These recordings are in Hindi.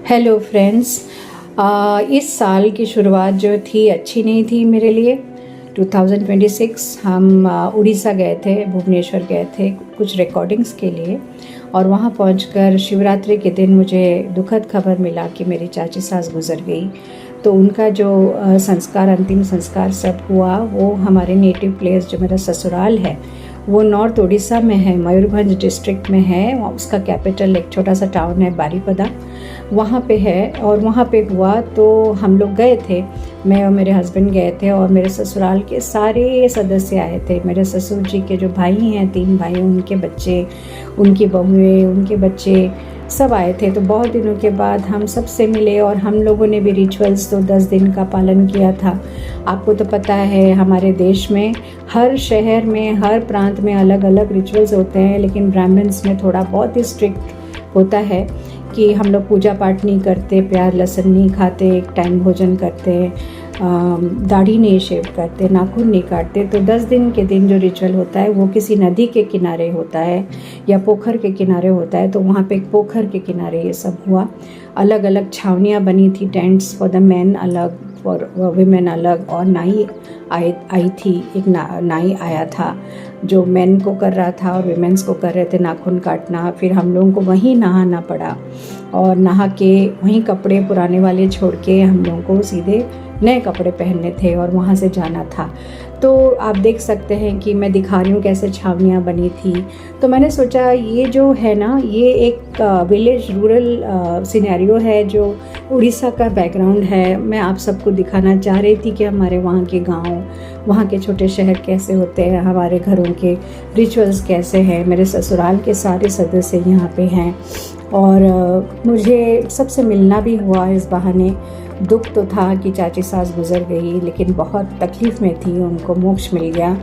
Hello friends. इस साल की शुरुआत जो थी अच्छी नहीं थी मेरे लिए। 2026 हम उड़ीसा गए थे, भुवनेश्वर गए थे कुछ रिकॉर्डिंग्स के लिए, और वहाँ पहुंचकर शिवरात्रि के दिन मुझे दुखद खबर मिला कि मेरी चाची सास गुज़र गई। तो उनका जो संस्कार, अंतिम संस्कार सब हुआ, वो हमारे नेटिव प्लेस जो मेरा ससुराल है वो नॉर्थ उड़ीसा में है, मयूरभंज डिस्ट्रिक्ट में है। उसका कैपिटल एक छोटा सा टाउन है बारीपदा, वहाँ पे है। और वहाँ पे हुआ तो हम लोग गए थे, मैं और मेरे हस्बैंड गए थे, और मेरे ससुराल के सारे सदस्य आए थे। मेरे ससुर जी के जो भाई हैं, 3 भाई, उनके बच्चे, उनकी बहुएं, उनके बच्चे सब आए थे। तो बहुत दिनों के बाद हम सब से मिले, और हम लोगों ने भी रिचुअल्स तो 10 दिन का पालन किया था। आपको तो पता है हमारे देश में हर शहर में, हर प्रांत में अलग अलग रिचुअल्स होते हैं, लेकिन ब्राह्मण्स में थोड़ा बहुत ही स्ट्रिक्ट होता है कि हम लोग पूजा पाठ नहीं करते, प्याज लहसुन नहीं खाते, एक टाइम भोजन करते, दाढ़ी नहीं शेव करते, नाखून नहीं काटते। तो 10 दिन के दिन जो रिचुअल होता है वो किसी नदी के किनारे होता है या पोखर के किनारे होता है। तो वहाँ पे एक पोखर के किनारे ये सब हुआ। अलग अलग छावनियाँ बनी थी, टेंट्स फॉर द मैन अलग, फॉर वीमेन अलग, और नाई आई थी। एक नाई आया था जो मेन को कर रहा था और वीमेंस को कर रहे थे नाखून काटना। फिर हम लोगों को वहीं नहाना पड़ा, और नहा के वहीं कपड़े पुराने वाले छोड़ के हम लोगों को सीधे नए कपड़े पहनने थे और वहाँ से जाना था। तो आप देख सकते हैं कि मैं दिखा रही हूँ कैसे छावनियाँ बनी थी। तो मैंने सोचा ये जो है ना, ये एक विलेज रूरल सिनेरियो है जो उड़ीसा का बैकग्राउंड है। मैं आप सबको दिखाना चाह रही थी कि हमारे वहाँ के गांव, वहाँ के छोटे शहर कैसे होते हैं, हमारे घरों के रिचुअल्स कैसे हैं। मेरे ससुराल के सारे सदस्य यहाँ पे हैं, और मुझे सबसे मिलना भी हुआ इस बहाने। दुख तो था कि चाची सास गुज़र गई, लेकिन बहुत तकलीफ़ में थी, उनको मोक्ष मिल गया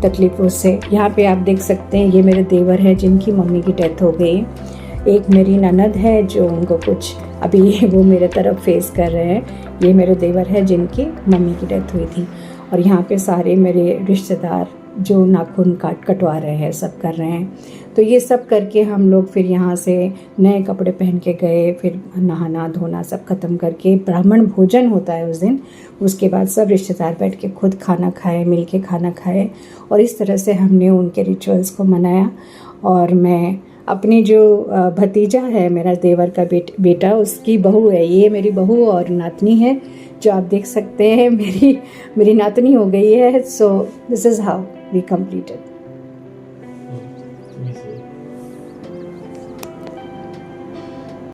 तकलीफ़ों से। यहाँ पे आप देख सकते हैं ये मेरे देवर हैं जिनकी मम्मी की डेथ हो गई। एक मेरी ननद है जो उनको कुछ अभी वो मेरे तरफ फेस कर रहे हैं। ये मेरे देवर है जिनकी मम्मी की डेथ हुई थी। और यहाँ पे सारे मेरे रिश्तेदार जो नाखून कटवा रहे हैं, सब कर रहे हैं। तो ये सब करके हम लोग फिर यहाँ से नए कपड़े पहन के गए। फिर नहाना धोना सब ख़त्म करके ब्राह्मण भोजन होता है उस दिन। उसके बाद सब रिश्तेदार बैठ के खुद खाना खाए, मिल के खाना खाए, और इस तरह से हमने उनके रिचुअल्स को मनाया। और मैं अपनी जो भतीजा है, मेरा देवर का बेटा, उसकी बहू है, ये मेरी बहू और नातनी है जो आप देख सकते हैं। मेरी नातनी हो गई है। So this is how we completed.